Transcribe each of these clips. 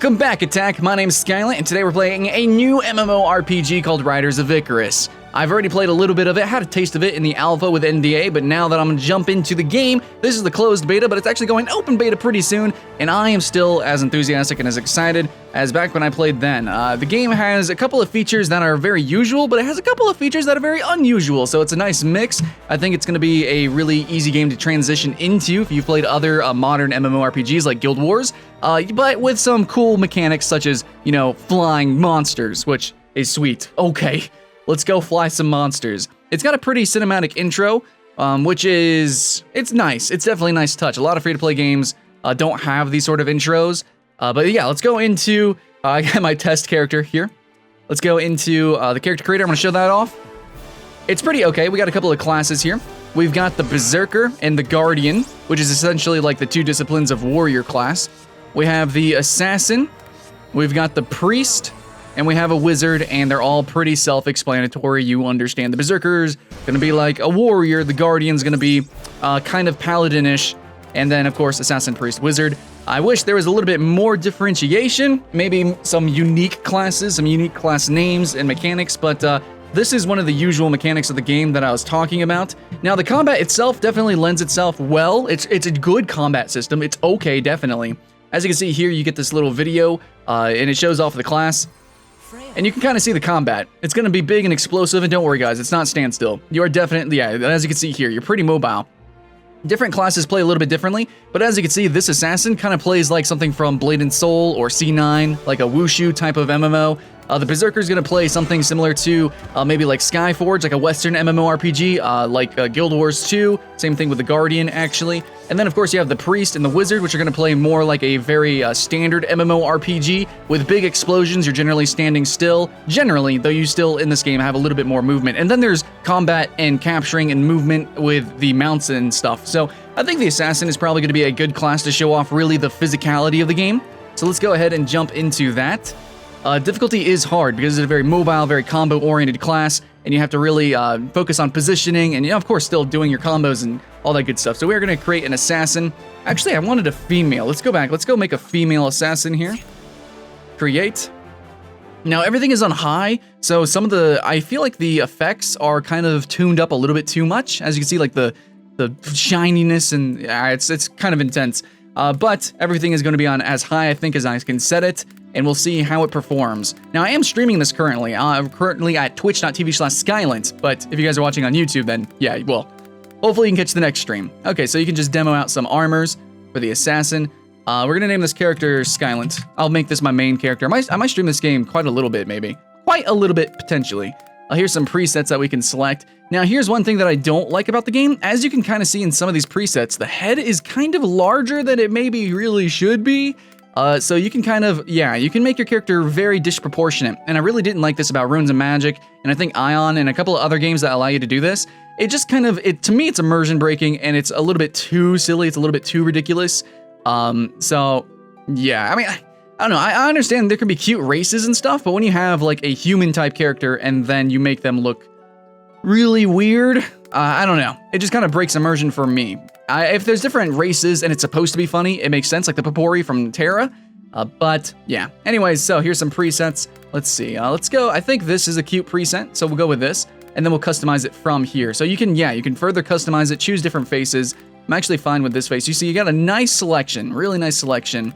Welcome back, Attack. My name's Skylant, and today we're playing a new MMORPG called Riders of Icarus. I've already played a little bit of it, had a taste of it in the alpha with NDA, but now that I'm gonna jump into the game, this is the closed beta, but it's actually going open beta pretty soon, and I am still as enthusiastic and as excited as back when I played then. The game has a couple of features that are very usual, but it has a couple of features that are very unusual, so it's a nice mix. I think it's gonna be a really easy game to transition into if you've played other modern MMORPGs like Guild Wars, but with some cool mechanics such as, you know, flying monsters, which is sweet. Okay. Let's go fly some monsters. It's got a pretty cinematic intro, which is, it's nice. It's definitely a nice touch. A lot of free-to-play games don't have these sort of intros. But yeah, let's go into, I got my test character here. Let's go into the character creator. I'm gonna show that off. It's pretty okay. We got a couple of classes here. We've got the Berserker and the Guardian, which is essentially like the two disciplines of warrior class. We have the Assassin. We've got the Priest. And we have a wizard, and they're all pretty self-explanatory. You understand the Berserker's gonna be like a warrior, the Guardian's gonna be kind of paladin-ish, and then, of course, Assassin, Priest, Wizard. I wish there was a little bit more differentiation, maybe some unique classes, some unique class names and mechanics, but this is one of the usual mechanics of the game that I was talking about. Now, the combat itself definitely lends itself well. It's a good combat system. It's okay, definitely. As you can see here, you get this little video, and it shows off the class. And you can kind of see the combat. It's going to be big and explosive, and don't worry guys, it's not standstill. You are definitely, yeah, as you can see here, you're pretty mobile. Different classes play a little bit differently, but as you can see, this Assassin kind of plays like something from Blade and Soul or C9, like a Wushu type of MMO. The Berserker's gonna play something similar to maybe like Skyforge, like a Western MMORPG, like Guild Wars 2. Same thing with the Guardian, actually. And then, of course, you have the Priest and the Wizard, which are gonna play more like a very standard MMORPG with big explosions. You're generally standing still. Generally, though, you still in this game have a little bit more movement. And then there's combat and capturing and movement with the mounts and stuff. So I think the Assassin is probably gonna be a good class to show off really the physicality of the game. So let's go ahead and jump into that. Difficulty is hard because it's a very mobile, very combo-oriented class, and you have to really focus on positioning and, you know, of course, still doing your combos and all that good stuff. So we're going to create an assassin. Actually, I wanted a female. Let's go back. Let's go make a female assassin here. Create. Now, everything is on high, so some of the, I feel like the effects are kind of tuned up a little bit too much. As you can see, like the shininess, and it's kind of intense. But everything is going to be on as high, I think, as I can set it. And we'll see how it performs. Now, I am streaming this currently. I'm currently at twitch.tv/Skylant, but if you guys are watching on YouTube, then yeah, well, hopefully you can catch the next stream. Okay, so you can just demo out some armors for the Assassin. We're gonna name this character Skylant. I'll make this my main character. I might stream this game quite a little bit, maybe. Quite a little bit, potentially. Here's some presets that we can select. Now, here's one thing that I don't like about the game. As you can kind of see in some of these presets, the head is kind of larger than it maybe really should be. So you can kind of, yeah, you can make your character very disproportionate, and I really didn't like this about Runes of Magic, and I think Ion and a couple of other games that allow you to do this. It just kind of, to me, it's immersion breaking, and it's a little bit too silly, it's a little bit too ridiculous. So, yeah, I mean, I don't know, I understand there can be cute races and stuff, but when you have, like, a human-type character, and then you make them look really weird, I don't know, it just kind of breaks immersion for me. If there's different races and it's supposed to be funny, it makes sense, like the Papori from Terra. But yeah. Anyways, so here's some presets. Let's see. Let's go. I think this is a cute preset, so we'll go with this, and then we'll customize it from here. So you can, yeah, you can further customize it, choose different faces. I'm actually fine with this face. You see, you got a nice selection, really nice selection.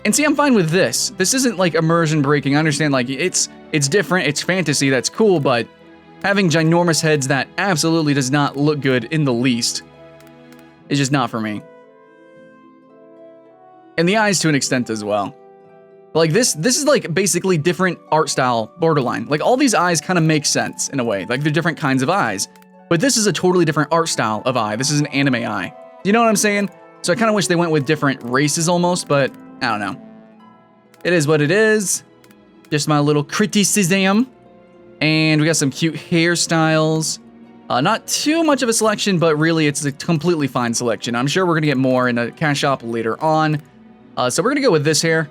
And see, I'm fine with this. This isn't like immersion breaking. I understand, like it's different, it's fantasy, that's cool, but having ginormous heads that absolutely does not look good in the least. It's just not for me. And the eyes to an extent as well. Like this is like basically different art style, borderline. Like all these eyes kind of make sense in a way. Like they're different kinds of eyes. But this is a totally different art style of eye. This is an anime eye. You know what I'm saying? So I kind of wish they went with different races almost, but I don't know. It is what it is. Just my little criticism. And we got some cute hairstyles. Not too much of a selection, but really it's a completely fine selection. I'm sure we're going to get more in a cash shop later on. So we're going to go with this hair.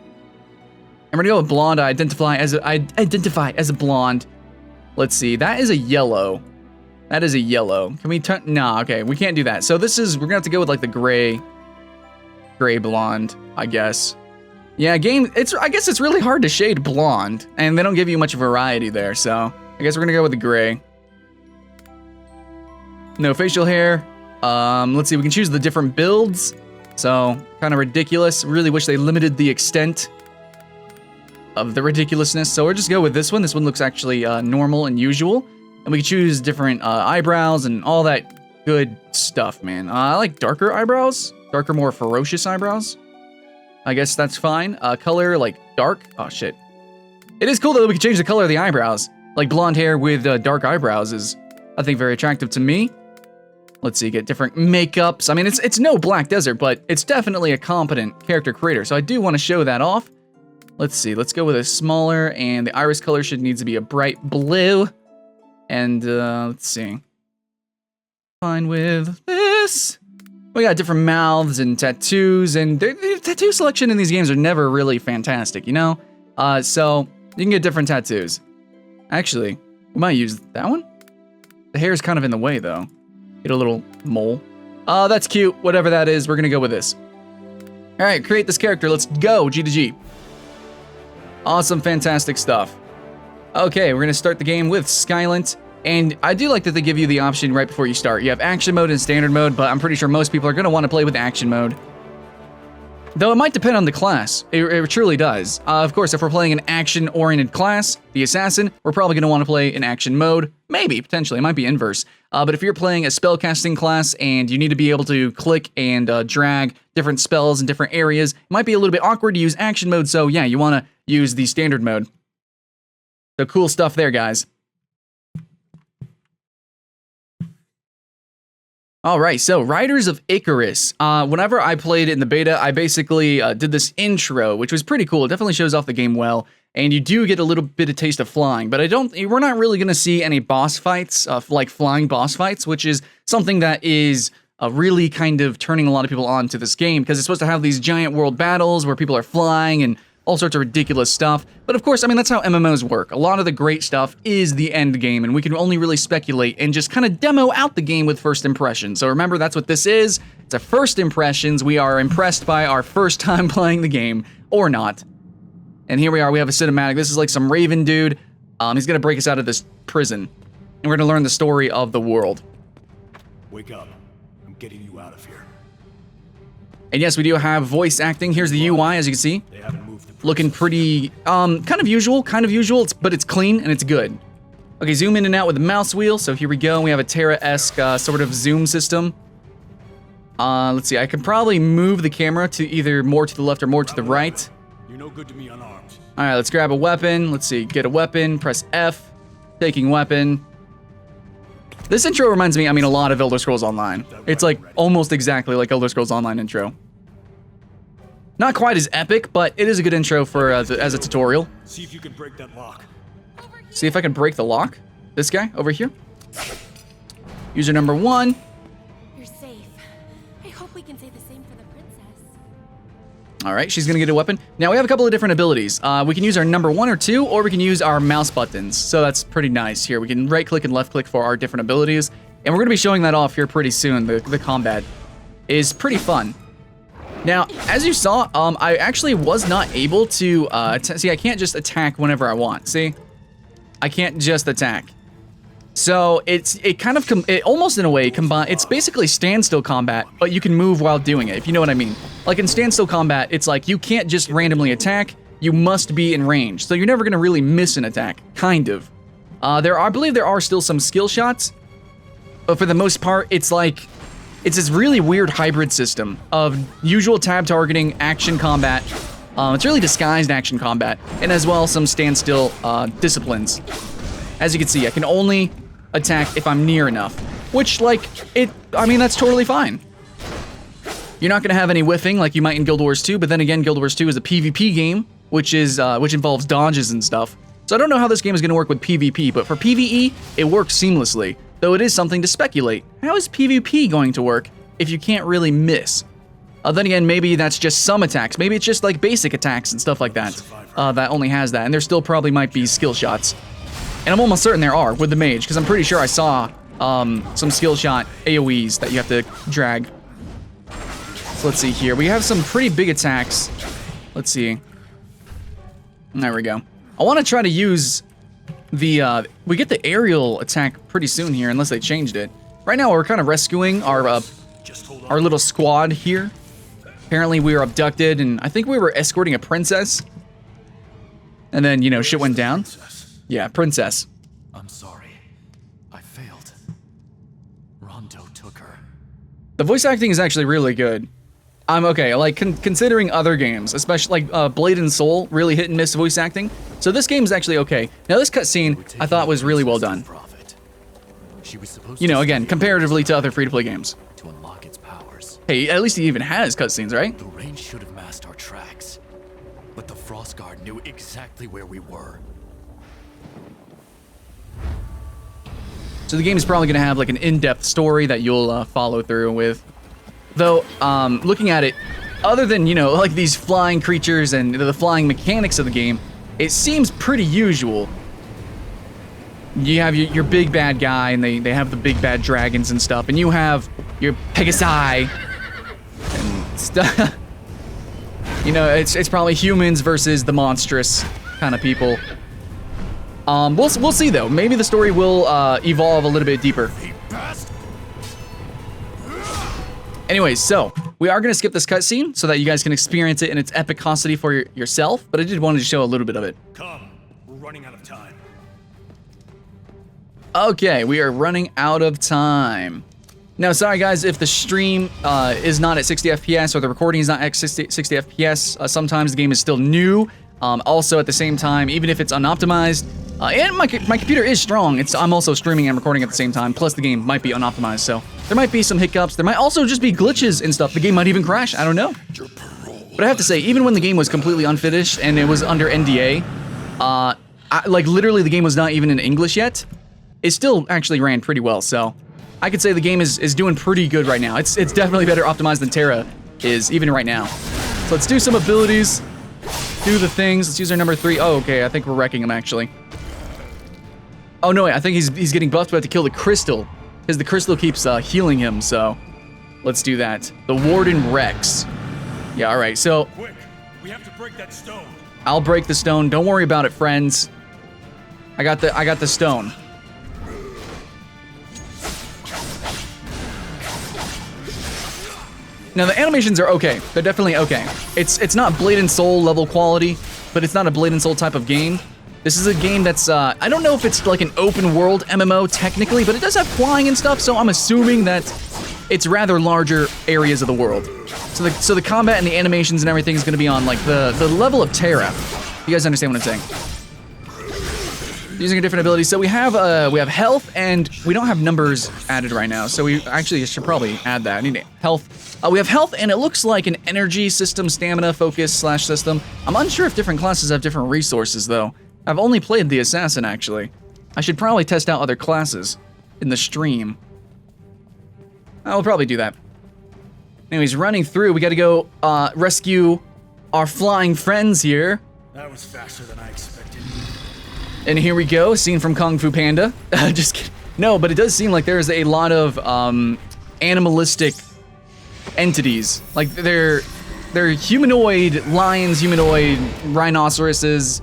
I'm going to go with blonde. I identify as a blonde. Let's see. That is a yellow. That is a yellow. Can we turn? Nah, okay. We can't do that. So this is, we're going to have to go with like the gray blonde, I guess. Yeah, game, I guess it's really hard to shade blonde, and they don't give you much variety there, so I guess we're gonna go with the gray. No facial hair. Let's see, we can choose the different builds. So, kind of ridiculous. Really wish they limited the extent of the ridiculousness. So we'll just go with this one. This one looks actually normal and usual. And we can choose different eyebrows and all that good stuff, man. I like darker eyebrows. Darker, more ferocious eyebrows. I guess that's fine. Color, like dark. Oh, shit. It is cool though that we can change the color of the eyebrows. Like blonde hair with dark eyebrows is, I think, very attractive to me. Let's see, get different makeups. I mean, it's no Black Desert, but it's definitely a competent character creator. So I do want to show that off. Let's see, let's go with a smaller, and the iris color should need to be a bright blue. And let's see. Fine with this. We got different mouths and tattoos, and the tattoo selection in these games are never really fantastic, you know? So you can get different tattoos. Actually, we might use that one. The hair's kind of in the way though. Get a little mole. That's cute. Whatever that is, we're gonna go with this. All right, create this character. Let's go, G to G. Awesome, fantastic stuff. Okay, we're gonna start the game with Skylint. And I do like that they give you the option right before you start. You have action mode and standard mode, but I'm pretty sure most people are gonna wanna play with action mode. Though it might depend on the class. It truly does. Of course, if we're playing an action-oriented class, the Assassin, we're probably going to want to play in action mode. Maybe, potentially. It might be inverse. But if you're playing a spellcasting class and you need to be able to click and drag different spells in different areas, it might be a little bit awkward to use action mode, so yeah, you want to use the standard mode. So cool stuff there, guys. All right, so Riders of Icarus. Whenever I played in the beta, I basically did this intro, which was pretty cool. It definitely shows off the game well, and you do get a little bit of taste of flying, but we're not really going to see any boss fights, like flying boss fights, which is something that is really kind of turning a lot of people on to this game, because it's supposed to have these giant world battles where people are flying and all sorts of ridiculous stuff. But of course, I mean, that's how MMOs work. A lot of the great stuff is the end game, and we can only really speculate and just kind of demo out the game with first impressions. So remember, that's what this is. It's a first impressions. We are impressed by our first time playing the game, or not. And here we are, we have a cinematic. This is like some Raven dude. He's gonna break us out of this prison, and we're gonna learn the story of the world. Wake up. I'm getting you out of here. And yes, we do have voice acting. Here's the UI, as you can see. They haven't moved the Looking pretty, kind of usual, but it's clean and it's good. Okay, zoom in and out with the mouse wheel. So here we go. We have a Terra-esque sort of zoom system. Let's see, I can probably move the camera to either more to the left or more to the right. You're no good to me unarmed. All right, let's grab a weapon. Let's see, get a weapon, press F, taking weapon. This intro reminds me, I mean, a lot of Elder Scrolls Online. It's like almost exactly like Elder Scrolls Online intro. Not quite as epic, but it is a good intro for as a tutorial. See if you can break that lock. See if I can break the lock. This guy over here. User number 1. You're safe. I hope we can say the same for the princess. All right, she's gonna get a weapon. Now we have a couple of different abilities. We can use our number 1 or 2, or we can use our mouse buttons. So that's pretty nice here. We can right click and left click for our different abilities. And we're gonna be showing that off here pretty soon. The combat is pretty fun. Now, as you saw, I actually was not able to, see, I can't just attack whenever I want, see? I can't just attack. So, it kind of, almost in a way, it's basically standstill combat, but you can move while doing it, if you know what I mean. Like in standstill combat, it's like you can't just randomly attack, you must be in range. So you're never gonna really miss an attack, kind of. I believe there are still some skill shots, but for the most part, it's like, it's this really weird hybrid system of usual tab targeting, action combat. It's really disguised action combat, and as well some standstill disciplines. As you can see, I can only attack if I'm near enough, which, like, I mean, that's totally fine. You're not gonna have any whiffing like you might in Guild Wars 2, but then again, Guild Wars 2 is a PvP game, which involves dodges and stuff. So I don't know how this game is gonna work with PvP, but for PvE, it works seamlessly. Though it is something to speculate. How is PvP going to work if you can't really miss? Then again, maybe that's just some attacks. Maybe it's just like basic attacks and stuff like that. That only has that, and there still probably might be skill shots. And I'm almost certain there are with the mage, because I'm pretty sure I saw some skill shot AoEs that you have to drag. So let's see here. We have some pretty big attacks. Let's see. There we go. I want to try to use the, we get the aerial attack pretty soon here, unless they changed it. Right now, we're kind of rescuing our little squad here. Apparently, we were abducted, and I think we were escorting a princess. And then, you know, shit went down. Yeah, princess. I'm sorry. I failed. Rondo took her. The voice acting is actually really good. I'm okay, like, considering other games, especially like Blade and Soul, really hit and miss voice acting. So this game is actually okay. Now this cutscene, I thought was really well done. You know, again, comparatively to other free-to-play games. To unlock its powers. Hey, at least he even has cutscenes, right? The rain should have masked our tracks, but the Frost Guard knew exactly where we were. So the game is probably going to have like an in-depth story that you'll follow through with. Though, looking at it, other than, you know, like these flying creatures and the flying mechanics of the game, it seems pretty usual. You have your big bad guy, and they have the big bad dragons and stuff, and you have your Pegasi and stuff. You know, it's probably humans versus the monstrous kind of people. We'll see though. Maybe the story will evolve a little bit deeper. Anyways, so we are going to skip this cutscene so that you guys can experience it in its epicosity for yourself, but I did want to show a little bit of it. Come, we're running out of time. Okay, we are running out of time. Now, sorry guys, if the stream is not at 60 FPS or the recording is not at 60 FPS, sometimes the game is still new. Also, at the same time, even if it's unoptimized, and my computer is strong, I'm also streaming and recording at the same time, plus the game might be unoptimized, so there might be some hiccups. There might also just be glitches and stuff. The game might even crash, I don't know. But I have to say, even when the game was completely unfinished and it was under NDA, like literally the game was not even in English yet, it still actually ran pretty well, so I could say the game is doing pretty good right now. It's definitely better optimized than Terra is, even right now. So let's do some abilities, do the things. Let's use our number 3. Oh, okay, I think we're wrecking him, actually. Oh, no, wait, I think he's getting buffed. We have to kill the crystal, because the crystal keeps healing him, so let's do that. The Warden Rex. Yeah, all right, so Quick, we have to break that stone. I'll break the stone. Don't worry about it, friends. I got the stone. Now the animations are okay. They're definitely okay. It's not Blade and Soul level quality, but it's not a Blade and Soul type of game. This is a game that's I don't know if it's like an open world MMO technically, but it does have flying and stuff, so I'm assuming that it's rather larger areas of the world. So the combat and the animations and everything is going to be on like the level of Terra. You guys understand what I'm saying? Using a different ability. So we have health, and we don't have numbers added right now. So we actually should probably add that. I need health. We have health, and it looks like an energy system, stamina focus / system. I'm unsure if different classes have different resources though. I've only played the assassin actually. I should probably test out other classes in the stream. I'll probably do that. Anyways, running through, we got to go rescue our flying friends here. That was faster than I expected. And here we go, scene from Kung Fu Panda. Just kidding. No, but it does seem like there's a lot of animalistic entities. Like they're humanoid lions, humanoid rhinoceroses,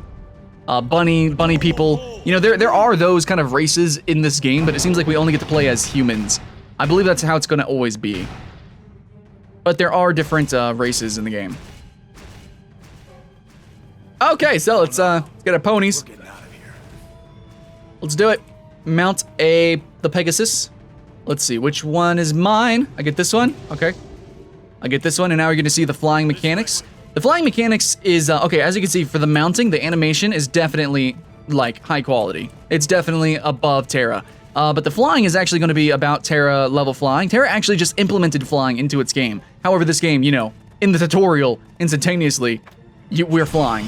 bunny people. You know, there are those kind of races in this game, but it seems like we only get to play as humans. I believe that's how it's going to always be. But there are different races in the game. Okay, so let's get our ponies. Let's do it. Mount the Pegasus. Let's see, which one is mine? I get this one, okay. I get this one, and now we're gonna see the flying mechanics. The flying mechanics is, okay, as you can see, for the mounting, the animation is definitely, like, high quality. It's definitely above Terra. But the flying is actually gonna be about Terra level flying. Terra actually just implemented flying into its game. However, this game, you know, in the tutorial, instantaneously, we're flying.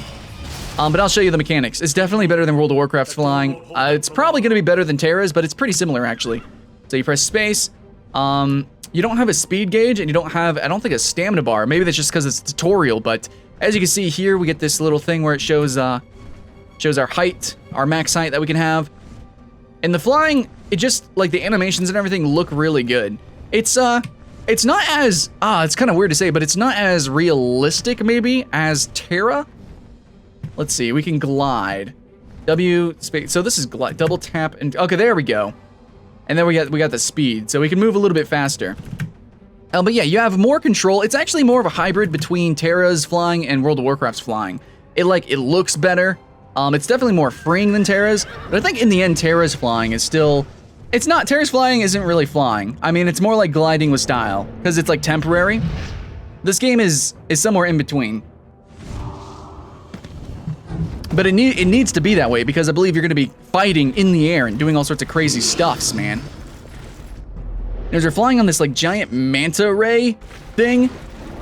But I'll show you the mechanics. It's definitely better than World of Warcraft's flying. It's probably going to be better than Terra's, but it's pretty similar, actually. So you press space. You don't have a speed gauge, and you don't have, I don't think, a stamina bar. Maybe that's just because it's tutorial, but as you can see here, we get this little thing where it shows our height, our max height that we can have. And the flying, it just, like, the animations and everything look really good. It's It's not as, it's kind of weird to say, but it's not as realistic maybe as Terra. Let's see, we can glide. W space, so this is glide, double tap, and okay, there we go. And then we got the speed, so we can move a little bit faster. But yeah, you have more control. It's actually more of a hybrid between Terra's flying and World of Warcraft's flying. It looks better. It's definitely more freeing than Terra's, but I think in the end, Terra's flying is still, Terra's flying isn't really flying. I mean, it's more like gliding with style, because it's like temporary. This game is somewhere in between. But it needs to be that way, because I believe you're gonna be fighting in the air and doing all sorts of crazy stuffs, man. As you're flying on this like giant manta ray thing,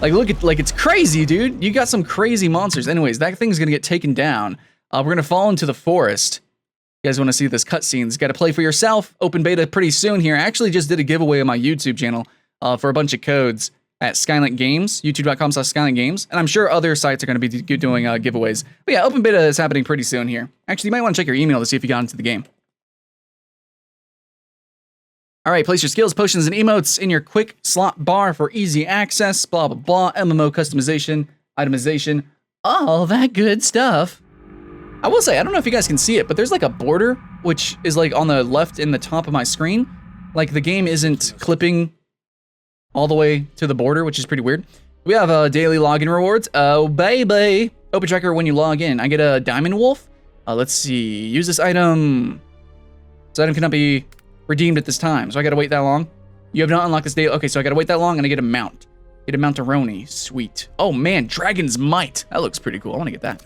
like it's crazy, dude. You got some crazy monsters. Anyways, that thing's gonna get taken down. We're gonna fall into the forest. You guys want to see this cutscenes? Got to play for yourself. Open beta pretty soon here. I actually just did a giveaway on my YouTube channel for a bunch of codes at Skylink Games, youtube.com/Skylink Games, and I'm sure other sites are gonna be doing giveaways. But yeah, open beta is happening pretty soon here. Actually, you might want to check your email to see if you got into the game. All right, place your skills, potions, and emotes in your quick slot bar for easy access, blah, blah, blah, MMO customization, itemization, all that good stuff. I will say, I don't know if you guys can see it, but there's like a border, which is like on the left in the top of my screen. Like the game isn't clipping all the way to the border, which is pretty weird. We have daily login rewards. Oh, baby. Open tracker when you log in. I get a diamond wolf. Let's see, use this item. This item cannot be redeemed at this time, so I gotta wait that long. You have not unlocked this day. Okay, so I gotta wait that long and I get a mount. Get a Mountaroni, sweet. Oh man, Dragon's Might. That looks pretty cool, I wanna get that.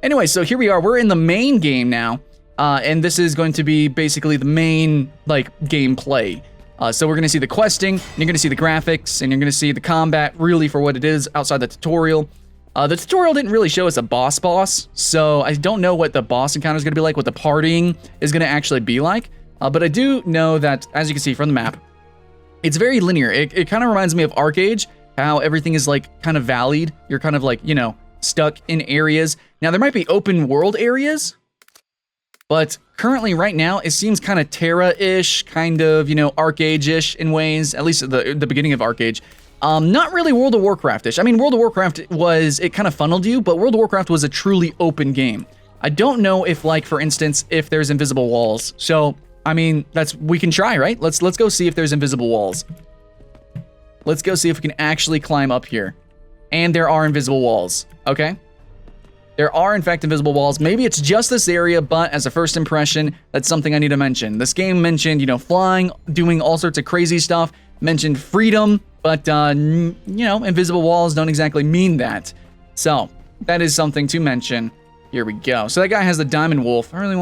Anyway, so here we are, we're in the main game now, and this is going to be basically the main, like, gameplay. So we're gonna see the questing, and you're gonna see the graphics, and you're gonna see the combat really for what it is outside the tutorial. The tutorial didn't really show us a boss, so I don't know what the boss encounter is gonna be like, what the partying is gonna actually be like. But I do know that, as you can see from the map, it's very linear. It kind of reminds me of Arcade, how everything is like kind of valleyed. You're kind of like, you know, stuck in areas. Now there might be open world areas, but currently right now it seems kind of Terra-ish, kind of, you know, Arcade-ish in ways, at least at the beginning of Arcade. Not really World of Warcraft-ish. I mean, World of Warcraft it kind of funneled you, but World of Warcraft was a truly open game. I don't know if, like, for instance, if there's invisible walls. So, I mean, we can try, right? Let's go see if there's invisible walls. Let's go see if we can actually climb up here. And there are invisible walls, okay? There are, in fact, invisible walls. Maybe it's just this area, but as a first impression, that's something I need to mention. This game mentioned, you know, flying, doing all sorts of crazy stuff, mentioned freedom, but, you know, invisible walls don't exactly mean that. So, that is something to mention. Here we go. So that guy has the diamond wolf. I really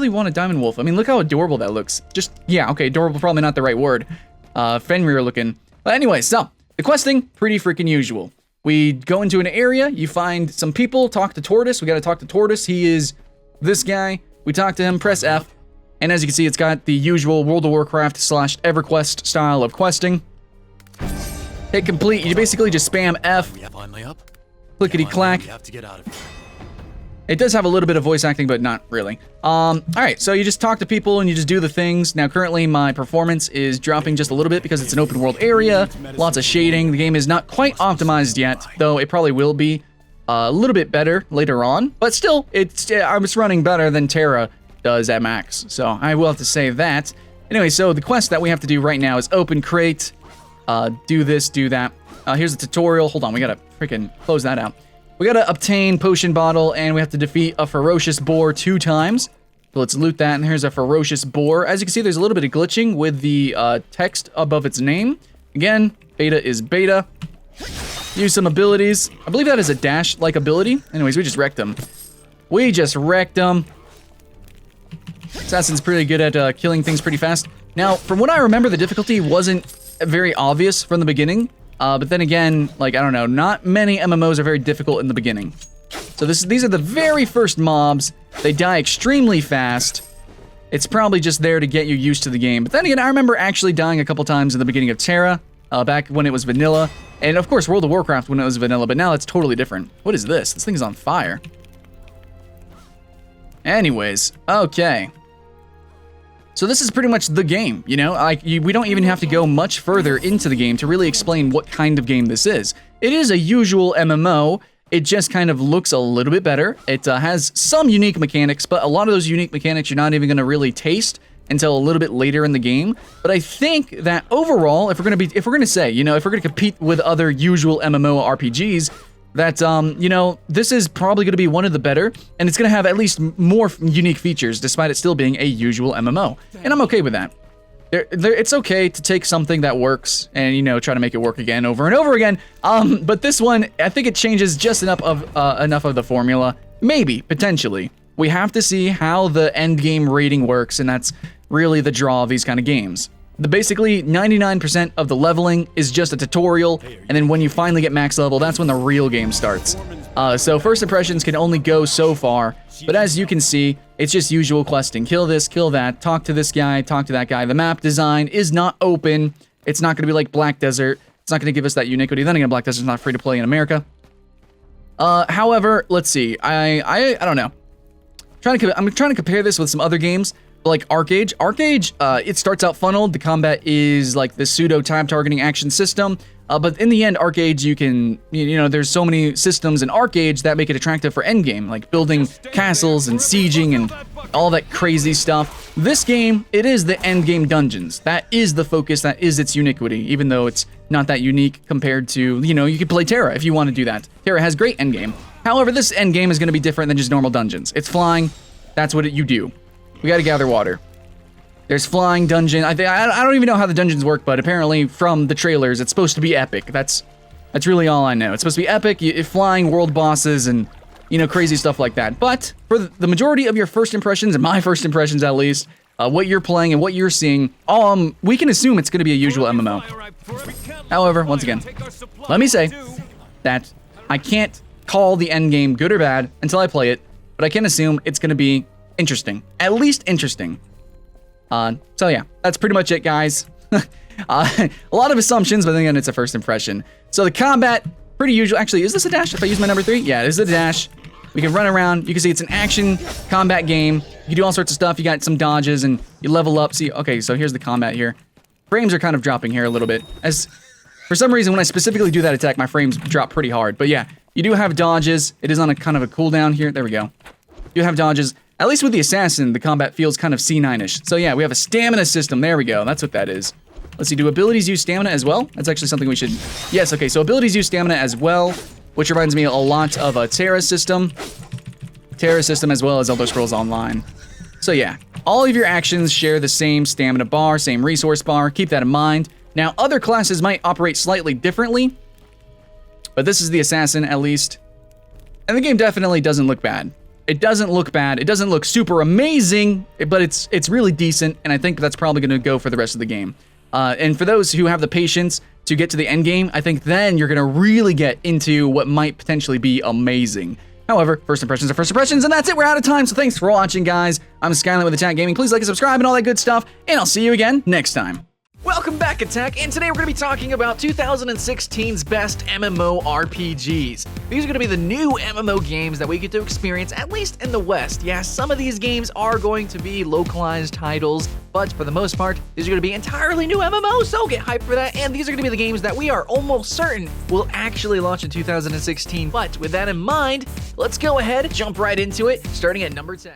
want a diamond wolf. I mean, look how adorable that looks. Just, yeah, okay, adorable, probably not the right word. Fenrir looking. But anyway, so, the questing, pretty freaking usual. We go into an area, you find some people, talk to Tortoise. We gotta talk to Tortoise. He is this guy. We talk to him, press F. And as you can see, it's got the usual World of Warcraft / EverQuest style of questing. Hit complete. You basically just spam F. Finally up. Clickety clack. We have to get out of here. It does have a little bit of voice acting, but not really. Alright, so you just talk to people and you just do the things. Now, currently, my performance is dropping just a little bit because it's an open world area. Lots of shading. The game is not quite optimized yet, though it probably will be a little bit better later on. But still, it's running better than Terra does at max. So I will have to say that. Anyway, so the quest that we have to do right now is open crate. Do this, do that. Here's the tutorial. Hold on, we gotta freaking close that out. We gotta obtain potion bottle, and we have to defeat a ferocious boar 2 times. So let's loot that, and here's a ferocious boar. As you can see, there's a little bit of glitching with the text above its name. Again, beta is beta. Use some abilities. I believe that is a dash-like ability. Anyways, we just wrecked them. We just wrecked them. Assassin's pretty good at killing things pretty fast. Now, from what I remember, the difficulty wasn't very obvious from the beginning. But then again, like, I don't know, not many MMOs are very difficult in the beginning. So these are the very first mobs. They die extremely fast. It's probably just there to get you used to the game. But then again, I remember actually dying a couple times in the beginning of Terra, back when it was vanilla. And of course, World of Warcraft when it was vanilla, but now it's totally different. What is this? This thing is on fire. Anyways, okay. So this is pretty much the game, you know? We don't even have to go much further into the game to really explain what kind of game this is. It is a usual MMO. It just kind of looks a little bit better. It has some unique mechanics, but a lot of those unique mechanics you're not even going to really taste until a little bit later in the game. But I think that overall, if we're going to say, you know, if we're going to compete with other usual MMO RPGs, that, you know, this is probably going to be one of the better, and it's going to have at least more unique features, despite it still being a usual MMO. And I'm okay with that. It's okay to take something that works and, you know, try to make it work again over and over again. But this one, I think it changes just enough of the formula. Maybe, potentially. We have to see how the end game rating works, and that's really the draw of these kind of games. Basically, 99% of the leveling is just a tutorial, and then when you finally get max level, that's when the real game starts. So first impressions can only go so far, but as you can see, it's just usual questing. Kill this, kill that, talk to this guy, talk to that guy. The map design is not open. It's not going to be like Black Desert. It's not going to give us that uniquity. Then again, Black Desert's not free to play in America. However, let's see. I don't know. I'm trying to compare this with some other games. Like Arcade. Arcade, it starts out funneled. The combat is like the pseudo time targeting action system. But in the end, Arcade, you can, you know, there's so many systems in Arcade that make it attractive for endgame, like building castles and sieging and all that crazy stuff. This game, it is the endgame dungeons. That is the focus, that is its uniquity, even though it's not that unique compared to, you know, you could play Terra if you want to do that. Terra has great endgame. However, this endgame is going to be different than just normal dungeons. It's flying. That's what you do. We gotta gather water. There's flying dungeon. I don't even know how the dungeons work, but apparently from the trailers, it's supposed to be epic. That's really all I know. It's supposed to be epic, flying world bosses and, you know, crazy stuff like that. But for the majority of your first impressions, and my first impressions at least, what you're playing and what you're seeing, we can assume it's gonna be a usual MMO. However, once again, let me say that I can't call the end game good or bad until I play it, but I can assume it's gonna be interesting. At least interesting. So yeah, that's pretty much it, guys. A lot of assumptions, but then again, it's a first impression. So the combat, pretty usual. Actually, is this a dash if I use my number 3? Yeah, this is a dash. We can run around. You can see it's an action combat game. You can do all sorts of stuff. You got some dodges and you level up. See, okay, so here's the combat here. Frames are kind of dropping here a little bit. As for some reason, when I specifically do that attack, my frames drop pretty hard. But yeah, you do have dodges. It is on a kind of a cooldown here. There we go. You have dodges. At least with the assassin, the combat feels kind of C9-ish. So yeah, we have a stamina system. There we go. That's what that is. Let's see, do abilities use stamina as well? That's actually something we should... Yes, okay, so abilities use stamina as well, which reminds me a lot of a Terra system. Terra system as well as Elder Scrolls Online. So yeah, all of your actions share the same stamina bar, same resource bar. Keep that in mind. Now, other classes might operate slightly differently, but this is the assassin at least. And the game definitely doesn't look bad. It doesn't look bad. It doesn't look super amazing, but it's really decent, and I think that's probably going to go for the rest of the game. And for those who have the patience to get to the end game, I think then you're going to really get into what might potentially be amazing. However, first impressions are first impressions, and that's it. We're out of time, so thanks for watching, guys. I'm Skyline with Attack Gaming. Please like and subscribe and all that good stuff, and I'll see you again next time. Welcome back, Attack, and today we're going to be talking about 2016's best MMORPGs. These are going to be the new MMO games that we get to experience, at least in the West. Yes, some of these games are going to be localized titles, but for the most part, these are going to be entirely new MMOs, so get hyped for that, and these are going to be the games that we are almost certain will actually launch in 2016. But with that in mind, let's go ahead, jump right into it, starting at number 10.